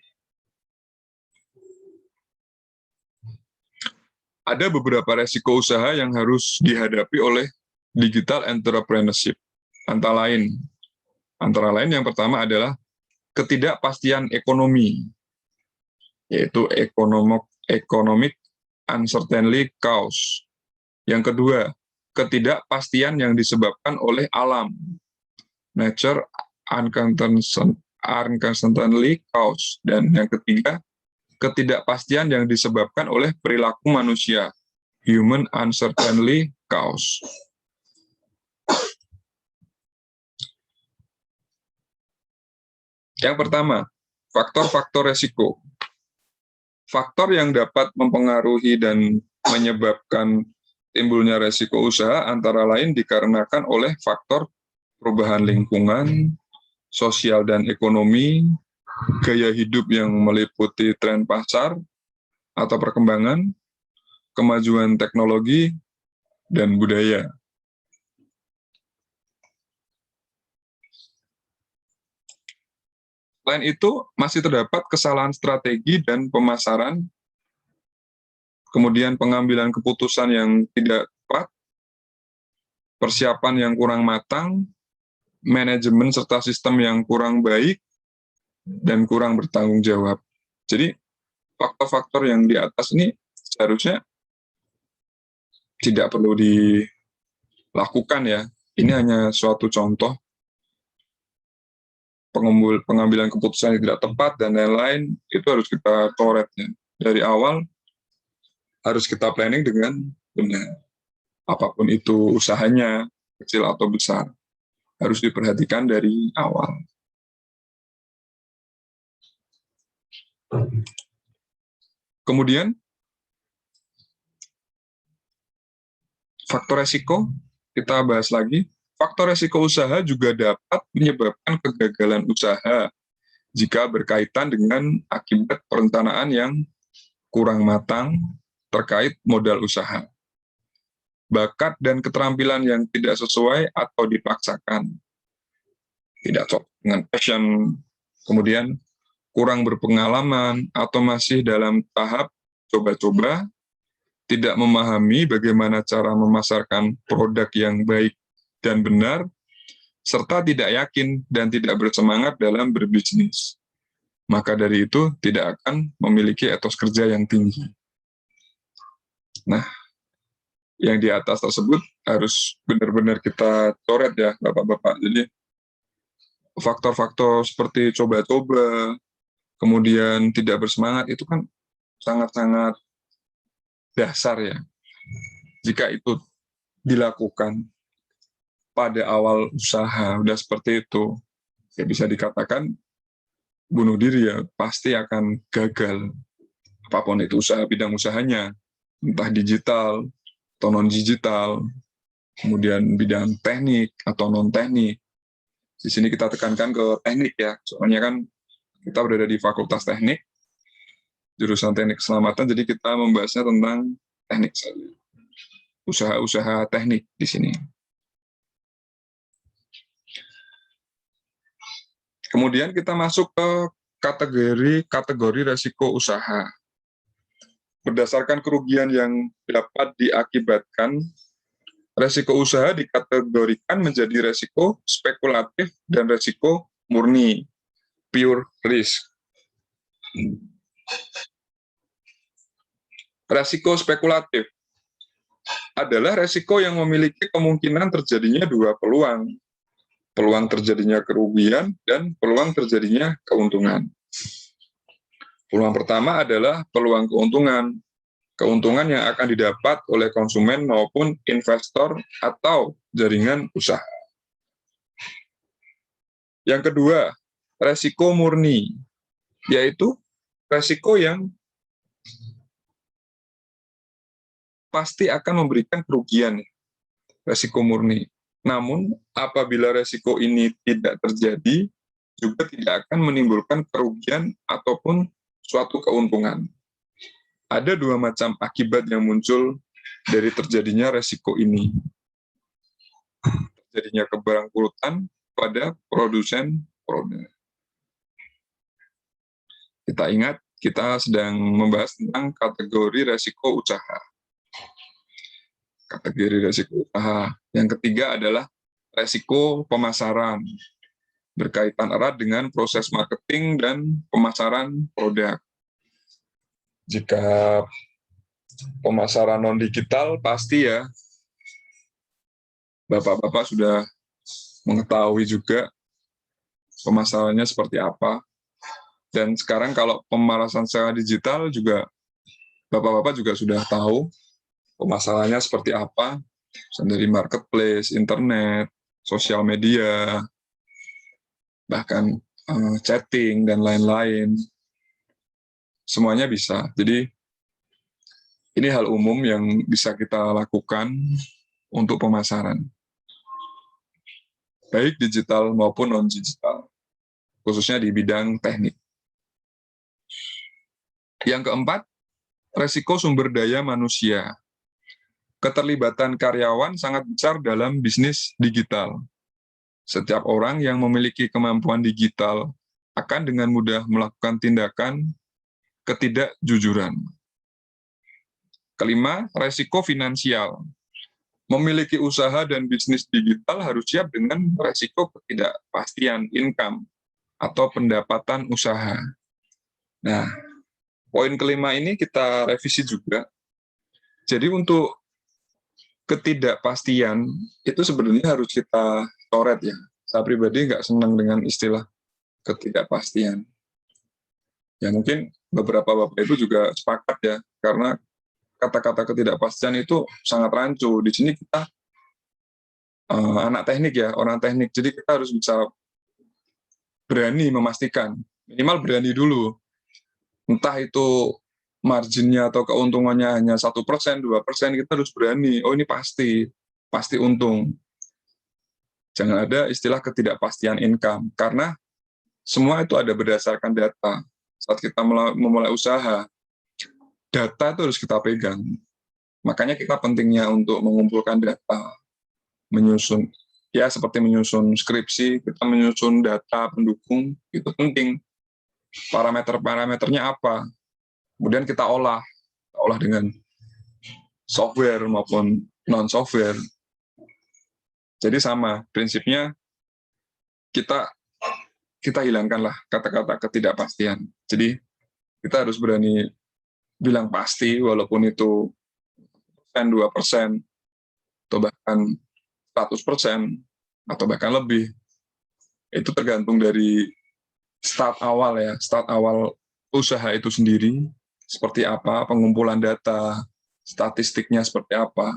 B: Ada beberapa resiko usaha yang harus dihadapi oleh digital entrepreneurship. Antara lain yang pertama adalah ketidakpastian ekonomi, yaitu economic uncertainty cause. Yang kedua, ketidakpastian yang disebabkan oleh alam, nature uncertainty cause. Dan yang ketiga, ketidakpastian yang disebabkan oleh perilaku manusia, human uncertainty cause. Yang pertama, faktor-faktor resiko. Faktor yang dapat mempengaruhi dan menyebabkan timbulnya resiko usaha antara lain dikarenakan oleh faktor perubahan lingkungan, sosial dan ekonomi, gaya hidup yang meliputi tren pasar atau perkembangan, kemajuan teknologi, dan budaya. Selain itu, masih terdapat kesalahan strategi dan pemasaran, kemudian pengambilan keputusan yang tidak tepat, persiapan yang kurang matang, manajemen serta sistem yang kurang baik, dan kurang bertanggung jawab. Jadi, faktor-faktor yang di atas ini seharusnya tidak perlu dilakukan ya. Ini hanya suatu contoh pengambilan keputusan yang tidak tepat dan lain-lain, itu harus kita coret ya. Dari awal harus kita planning dengan benar. Apapun itu usahanya, kecil atau besar, harus diperhatikan dari awal. Kemudian, faktor resiko, kita bahas lagi. Faktor resiko usaha juga dapat menyebabkan kegagalan usaha jika berkaitan dengan akibat perencanaan yang kurang matang terkait modal usaha, bakat dan keterampilan yang tidak sesuai atau dipaksakan, tidak cocok dengan passion, kemudian kurang berpengalaman atau masih dalam tahap coba-coba, tidak memahami bagaimana cara memasarkan produk yang baik dan benar, serta tidak yakin dan tidak bersemangat dalam berbisnis. Maka dari itu tidak akan memiliki etos kerja yang tinggi. Nah, yang di atas tersebut harus benar-benar kita coret ya, Bapak-Bapak. Jadi, faktor-faktor seperti coba-coba, kemudian tidak bersemangat, itu kan sangat-sangat dasar ya. Jika itu dilakukan pada awal usaha, udah seperti itu, ya bisa dikatakan bunuh diri ya, pasti akan gagal. Apapun itu usaha, bidang usahanya. entah digital atau non-digital, kemudian bidang teknik atau non-teknik. Di sini kita tekankan ke teknik ya, soalnya kan kita berada di Fakultas Teknik, jurusan Teknik Keselamatan, jadi kita membahasnya tentang teknik saja. Usaha-usaha teknik di sini. Kemudian kita masuk ke kategori resiko usaha. Berdasarkan kerugian yang dapat diakibatkan, resiko usaha dikategorikan menjadi resiko spekulatif dan resiko murni, pure risk. Resiko spekulatif adalah resiko yang memiliki kemungkinan terjadinya dua peluang. Peluang terjadinya kerugian dan peluang terjadinya keuntungan. Peluang pertama adalah peluang keuntungan. Keuntungan yang akan didapat oleh konsumen maupun investor atau jaringan usaha. Yang kedua, resiko murni, yaitu resiko yang pasti akan memberikan kerugian, resiko murni. Namun, apabila resiko ini tidak terjadi, juga tidak akan menimbulkan kerugian ataupun suatu keuntungan. Ada dua macam akibat yang muncul dari terjadinya resiko ini. Terjadinya keberangkutan pada produsen produk. Kita ingat, kita sedang membahas tentang kategori resiko usaha. Kategori resiko usaha. Yang ketiga adalah resiko pemasaran. Berkaitan erat dengan proses marketing dan pemasaran produk. Jika pemasaran non-digital, pasti ya, Bapak-Bapak sudah mengetahui juga pemasarannya seperti apa. Dan sekarang kalau pemanasan secara digital juga, Bapak-Bapak juga sudah tahu pemasarannya seperti apa, dari marketplace, internet, sosial media, bahkan chatting, dan lain-lain. Semuanya bisa. Jadi, ini hal umum yang bisa kita lakukan untuk pemasaran. Baik digital maupun non-digital, khususnya di bidang teknik. Yang keempat, resiko sumber daya manusia. Keterlibatan karyawan sangat besar dalam bisnis digital. Setiap orang yang memiliki kemampuan digital akan dengan mudah melakukan tindakan ketidakjujuran. Kelima, resiko finansial. Memiliki usaha dan bisnis digital harus siap dengan resiko ketidakpastian income atau pendapatan usaha. Nah, poin kelima ini kita revisi juga. Jadi untuk ketidakpastian itu sebenarnya harus kita coret ya. Saya pribadi nggak senang dengan istilah ketidakpastian. Ya mungkin beberapa Bapak Ibu juga sepakat ya, karena kata-kata ketidakpastian itu sangat rancu. Di sini kita anak teknik ya, orang teknik, jadi kita harus bisa berani memastikan, minimal berani dulu. Entah itu marginnya atau keuntungannya hanya 1%, 2%, kita harus berani. Oh ini pasti untung. Jangan ada istilah ketidakpastian income, karena semua itu ada berdasarkan data. Saat kita memulai usaha, data itu harus kita pegang. Makanya kita pentingnya untuk mengumpulkan data, menyusun, ya seperti menyusun skripsi, kita menyusun data pendukung, itu penting. Parameter-parameternya apa, kemudian kita olah dengan software maupun non-software. Jadi sama, prinsipnya kita hilangkanlah kata-kata ketidakpastian. Jadi kita harus berani bilang pasti, walaupun itu 2%, atau bahkan 100%, atau bahkan lebih. Itu tergantung dari start awal ya, start awal usaha itu sendiri, seperti apa, pengumpulan data, statistiknya seperti apa.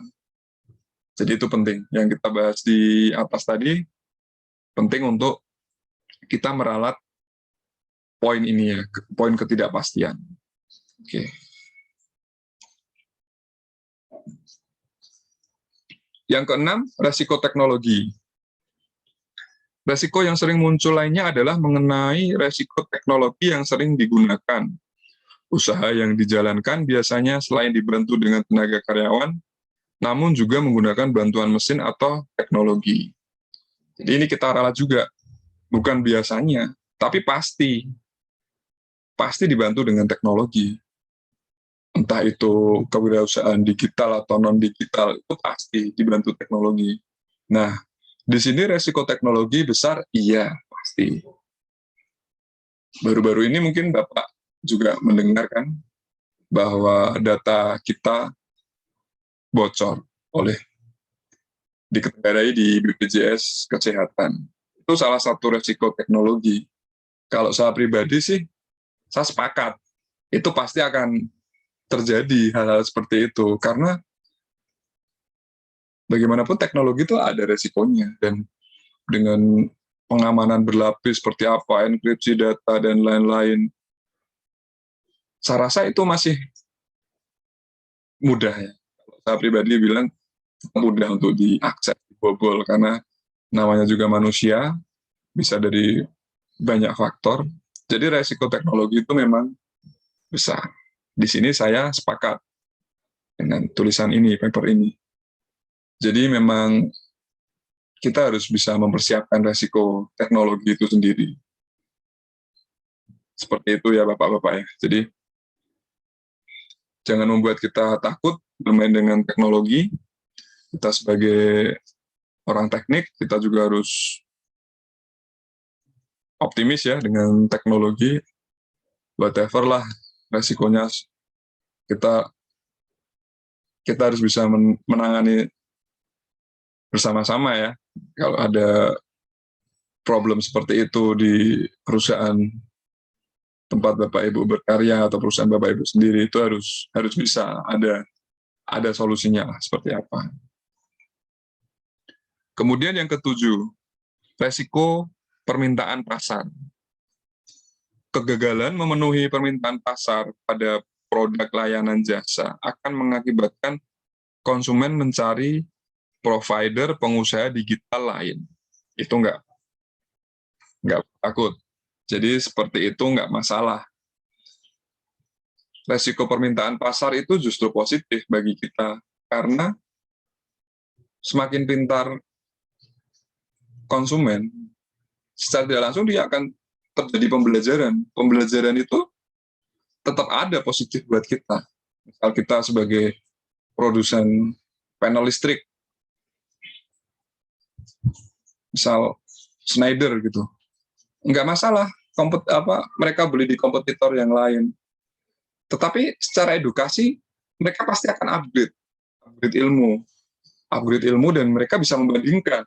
B: Jadi itu penting. Yang kita bahas di atas tadi, penting untuk kita meralat poin ini ya, poin ketidakpastian. Oke. Yang keenam, resiko teknologi. Resiko yang sering muncul lainnya adalah mengenai resiko teknologi yang sering digunakan. Usaha yang dijalankan biasanya selain dibantu dengan tenaga karyawan, namun juga menggunakan bantuan mesin atau teknologi. Jadi ini kita ralat juga, bukan biasanya, tapi pasti dibantu dengan teknologi. Entah itu kewirausahaan digital atau non-digital, itu pasti dibantu teknologi. Nah, di sini resiko teknologi besar, iya, pasti. Baru-baru ini mungkin Bapak juga mendengarkan bahwa data kita bocor oleh diketengarai di BPJS Kesehatan. Itu salah satu resiko teknologi. Kalau saya pribadi sih, saya sepakat. Itu pasti akan terjadi hal-hal seperti itu. Karena bagaimanapun teknologi itu ada resikonya. Dan dengan pengamanan berlapis seperti apa, enkripsi data, dan lain-lain, saya rasa itu masih mudah ya. Saya pribadi bilang mudah untuk diakses, dibobol, karena namanya juga manusia, bisa dari banyak faktor. Jadi resiko teknologi itu memang besar. Di sini saya sepakat dengan tulisan ini, paper ini. Jadi memang kita harus bisa mempersiapkan resiko teknologi itu sendiri. Seperti itu ya Bapak-Bapak ya. Jadi jangan membuat kita takut bermain dengan teknologi. Kita sebagai orang teknik, kita juga harus optimis ya dengan teknologi. Whatever lah resikonya, kita harus bisa menangani bersama-sama ya. Kalau ada problem seperti itu di perusahaan tempat Bapak Ibu berkarya atau perusahaan Bapak Ibu sendiri, itu harus bisa ada solusinya lah, seperti apa. Kemudian yang ketujuh, resiko permintaan pasar. Kegagalan memenuhi permintaan pasar pada produk layanan jasa akan mengakibatkan konsumen mencari provider pengusaha digital lain. Itu nggak takut. Jadi seperti itu nggak masalah. Resiko permintaan pasar itu justru positif bagi kita, karena semakin pintar konsumen, secara tidak langsung dia akan terjadi pembelajaran. Pembelajaran itu tetap ada positif buat kita. Misal kita sebagai produsen panel listrik, misal Schneider gitu, nggak masalah mereka beli di kompetitor yang lain. Tetapi secara edukasi mereka pasti akan upgrade ilmu, dan mereka bisa membandingkan.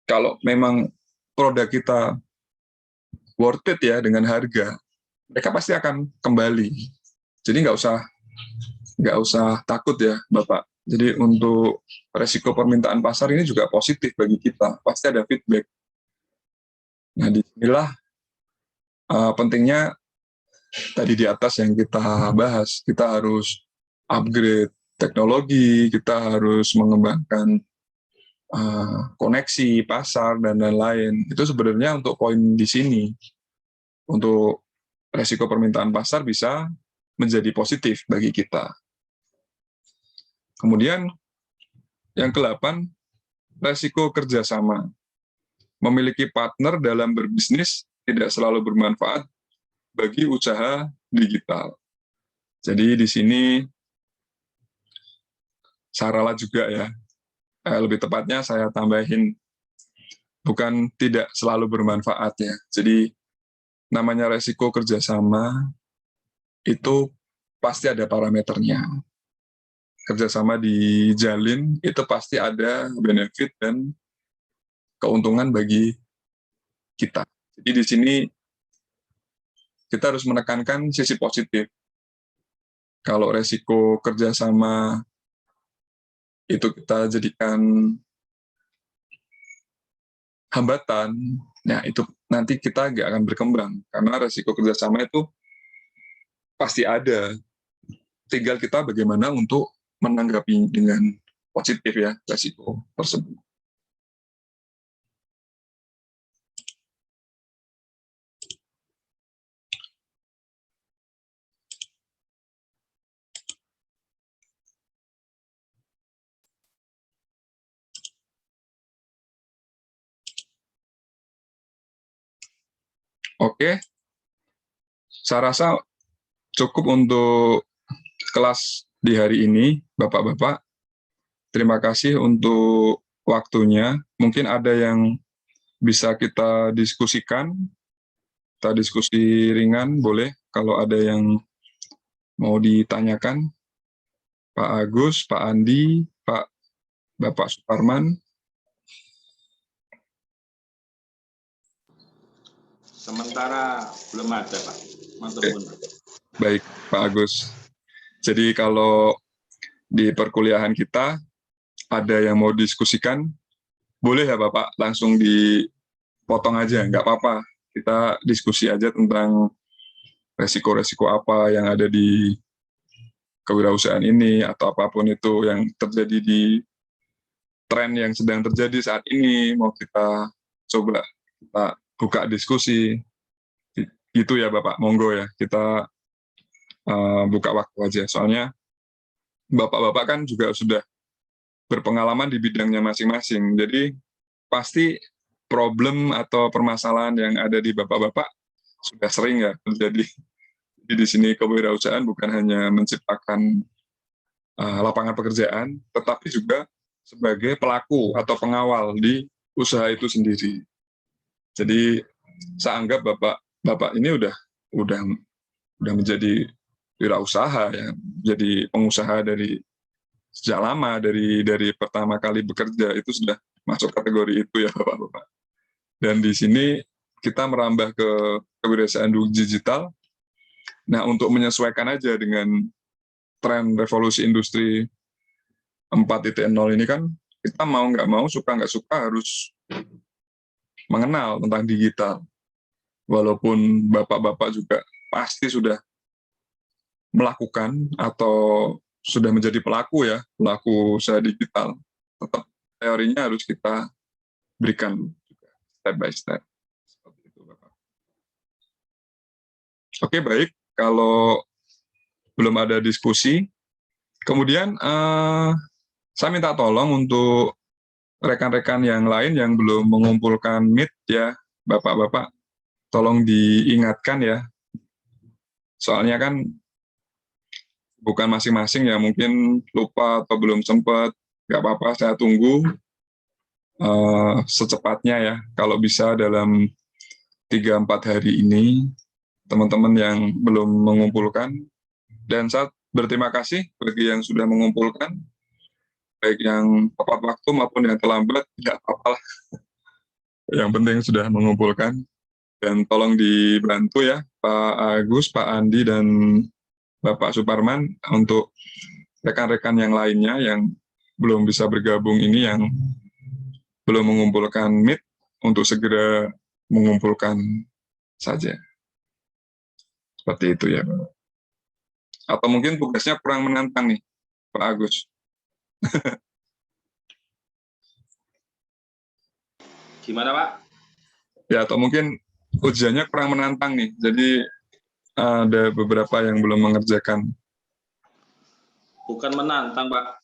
B: Kalau memang produk kita worth it ya dengan harga, mereka pasti akan kembali. Jadi nggak usah takut ya Bapak. Jadi untuk resiko permintaan pasar ini juga positif bagi kita, pasti ada feedback. Nah, disinilah pentingnya tadi di atas yang kita bahas, kita harus upgrade teknologi, kita harus mengembangkan koneksi pasar dan lain-lain. Itu sebenarnya untuk poin di sini, untuk resiko permintaan pasar bisa menjadi positif bagi kita. Kemudian yang ke-8, resiko kerjasama. Memiliki partner dalam berbisnis tidak selalu bermanfaat bagi usaha digital. Jadi di sini saya ralat juga ya. Lebih tepatnya saya tambahin, bukan tidak selalu bermanfaat ya. Jadi namanya resiko kerjasama itu pasti ada parameternya. Kerjasama dijalin itu pasti ada benefit dan keuntungan bagi kita. Jadi di sini kita harus menekankan sisi positif. Kalau resiko kerjasama itu kita jadikan hambatan, nah itu nanti kita nggak akan berkembang, karena resiko kerjasama itu pasti ada. Tinggal kita bagaimana untuk menanggapi dengan positif ya resiko tersebut. Oke, saya rasa cukup untuk kelas di hari ini, Bapak-Bapak. Terima kasih untuk waktunya. Mungkin ada yang bisa kita diskusikan, kita diskusi ringan, boleh. Kalau ada yang mau ditanyakan, Pak Agus, Pak Andi, Bapak Suparman.
A: Sementara belum ada, Pak.
B: Baik, Pak Agus. Jadi kalau di perkuliahan kita ada yang mau diskusikan, boleh ya Bapak langsung dipotong aja, nggak apa-apa. Kita diskusi aja tentang resiko-resiko apa yang ada di kewirausahaan ini, atau apapun itu yang terjadi di tren yang sedang terjadi saat ini, mau kita coba kita buka diskusi. Gitu ya Bapak, monggo ya, kita buka waktu aja. Soalnya Bapak-Bapak kan juga sudah berpengalaman di bidangnya masing-masing, jadi pasti problem atau permasalahan yang ada di Bapak-Bapak sudah sering ya terjadi. Jadi di sini kewirausahaan bukan hanya menciptakan lapangan pekerjaan, tetapi juga sebagai pelaku atau pengawal di usaha itu sendiri. Jadi saya anggap Bapak ini udah menjadi wirausaha ya, jadi pengusaha dari sejak lama, dari pertama kali bekerja itu sudah masuk kategori itu ya Bapak-Bapak. Dan di sini kita merambah ke kewirausahaan digital. Nah, untuk menyesuaikan aja dengan tren revolusi industri 4.0 ini kan, kita mau nggak mau, suka nggak suka harus mengenal tentang digital. Walaupun Bapak-Bapak juga pasti sudah melakukan atau sudah menjadi pelaku ya, pelaku usaha digital, tetap teorinya harus kita berikan juga, step by step. Seperti itu, Bapak. Oke, baik. Kalau belum ada diskusi, kemudian saya minta tolong untuk rekan-rekan yang lain yang belum mengumpulkan Meet ya, Bapak-Bapak, tolong diingatkan ya. Soalnya kan bukan masing-masing ya, mungkin lupa atau belum sempat, nggak apa-apa, saya tunggu secepatnya ya, kalau bisa dalam 3-4 hari ini, teman-teman yang belum mengumpulkan. Dan saya berterima kasih bagi yang sudah mengumpulkan, baik yang tepat waktu maupun yang terlambat, tidak apa-apa lah. Yang penting sudah mengumpulkan. Dan tolong dibantu ya, Pak Agus, Pak Andi, dan Bapak Suparman, untuk rekan-rekan yang lainnya yang belum bisa bergabung ini, yang belum mengumpulkan Meet, untuk segera mengumpulkan saja. Seperti itu ya, Pak. Atau mungkin tugasnya kurang menantang nih, Pak Agus.
A: Gimana, Pak?
B: Ya, atau mungkin ujiannya kurang menantang nih, jadi ada beberapa yang belum mengerjakan.
A: Bukan menantang, Pak.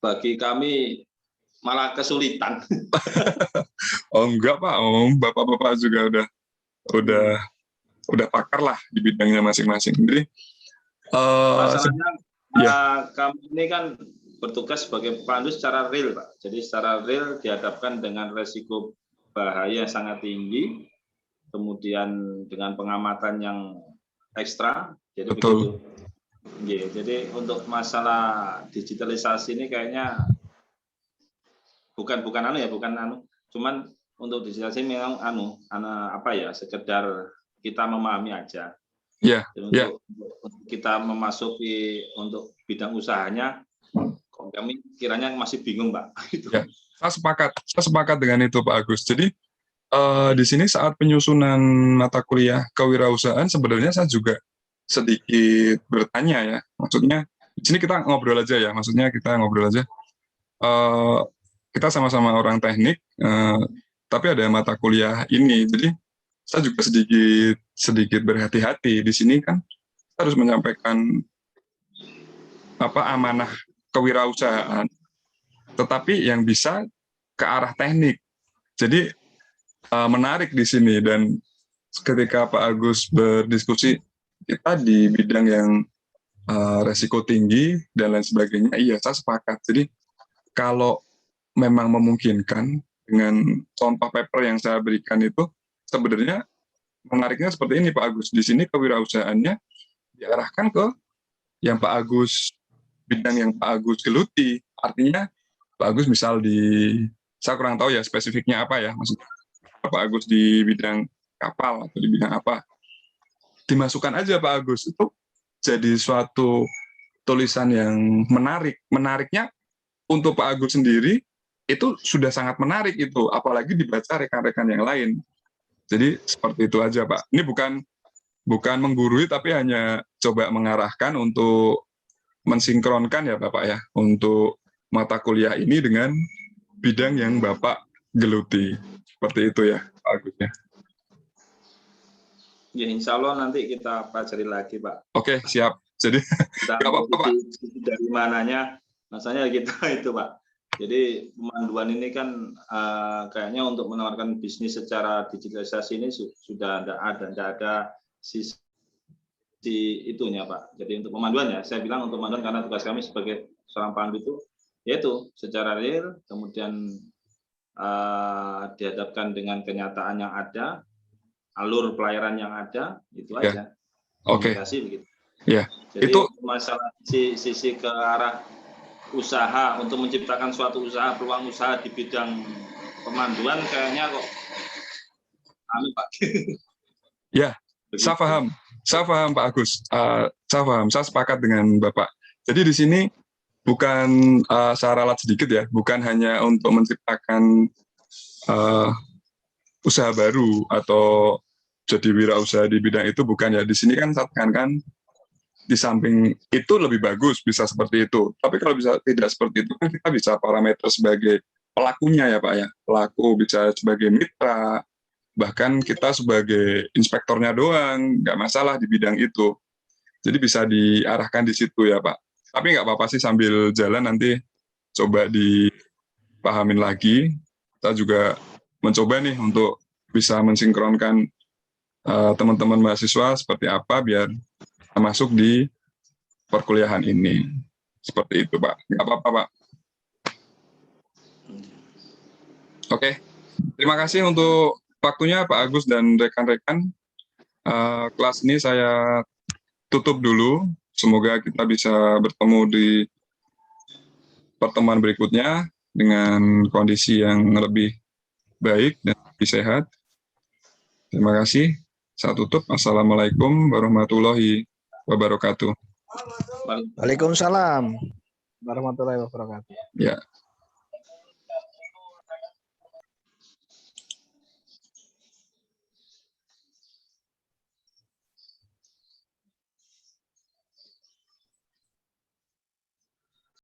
A: Bagi kami malah kesulitan.
B: Oh enggak Pak, Bapak-bapak juga udah pakar lah di bidangnya masing-masing. Jadi
A: masalahnya
B: ya.
A: Kami ini kan bertugas sebagai pemandu secara real, Pak. Jadi secara real dihadapkan dengan resiko bahaya yang sangat tinggi, kemudian dengan pengamatan yang ekstra. Jadi
B: betul.
A: Begitu. Ya, jadi untuk masalah digitalisasi ini kayaknya bukan cuman untuk digitalisasi memang sekedar kita memahami aja.
B: Ya.
A: Untuk kita memasuki untuk bidang usahanya, kami kiranya masih bingung, Pak.
B: Ya, saya sepakat dengan itu Pak Agus. Jadi di sini saat penyusunan mata kuliah kewirausahaan, sebenarnya saya juga sedikit bertanya ya. Maksudnya Di sini kita ngobrol aja ya, maksudnya kita ngobrol aja. Kita sama-sama orang teknik, tapi ada mata kuliah ini, jadi saya juga sedikit berhati-hati di sini kan kita harus menyampaikan amanah kewirausahaan, tetapi yang bisa ke arah teknik. Jadi menarik di sini, dan ketika Pak Agus berdiskusi kita di bidang yang resiko tinggi dan lain sebagainya, iya saya sepakat. Jadi kalau memang memungkinkan dengan contoh paper yang saya berikan itu, sebenarnya menariknya seperti ini Pak Agus. Di sini kewirausahaannya diarahkan ke yang Pak Agus, bidang yang Pak Agus geluti. Artinya Pak Agus misal saya kurang tahu ya spesifiknya apa ya, maksudnya Pak Agus di bidang kapal atau di bidang apa, dimasukkan aja Pak Agus, itu jadi suatu tulisan yang menarik. Menariknya untuk Pak Agus sendiri itu sudah sangat menarik itu, apalagi dibaca rekan-rekan yang lain. Jadi seperti itu aja Pak. Ini bukan menggurui, tapi hanya coba mengarahkan untuk mensinkronkan ya Bapak ya, untuk mata kuliah ini dengan bidang yang Bapak geluti. Seperti itu ya Pak Agus ya.
A: Ya, insya Allah nanti kita pelajari lagi Pak.
B: Oke, siap. Jadi
A: kita
B: apa-apa Pak.
A: Dari mananya, masanya kita itu Pak. Jadi pemanduan ini kan kayaknya untuk menawarkan bisnis secara digitalisasi ini sudah tidak ada sisi itunya Pak. Jadi untuk pemanduan ya, saya bilang untuk pemanduan karena tugas kami sebagai seorang pandu itu yaitu secara real, kemudian dihadapkan dengan kenyataan yang ada, alur pelayaran yang ada, itu aja.
B: Oke.
A: Begitu.
B: Ya.
A: Jadi
B: itu
A: masalah sisi ke arah usaha untuk menciptakan suatu usaha, peluang usaha di bidang pemanduan kayaknya kok aneh Pak.
B: Ya, saya paham Pak Agus. Saya paham, saya sepakat dengan Bapak. Jadi di sini bukan saya ralat sedikit ya, bukan hanya untuk menciptakan usaha baru atau jadi wirausaha di bidang itu, bukan ya. Di sini kan saya tekankan di samping itu lebih bagus bisa seperti itu. Tapi kalau bisa tidak seperti itu kan kita bisa parameter sebagai pelakunya ya Pak ya. Pelaku bisa sebagai mitra, bahkan kita sebagai inspektornya doang, nggak masalah di bidang itu. Jadi bisa diarahkan di situ ya Pak. Tapi nggak apa-apa sih, sambil jalan nanti coba dipahamin lagi. Kita juga mencoba nih untuk bisa mensinkronkan teman-teman mahasiswa seperti apa biar masuk di perkuliahan ini. Seperti itu Pak. Nggak apa-apa Pak. Oke. Terima kasih untuk waktunya Pak Agus dan rekan-rekan. Kelas ini saya tutup dulu. Semoga kita bisa bertemu di pertemuan berikutnya dengan kondisi yang lebih baik dan lebih sehat. Terima kasih. Saya tutup. Assalamualaikum warahmatullahi wabarakatuh.
C: Waalaikumsalam warahmatullahi wabarakatuh.
B: Ya.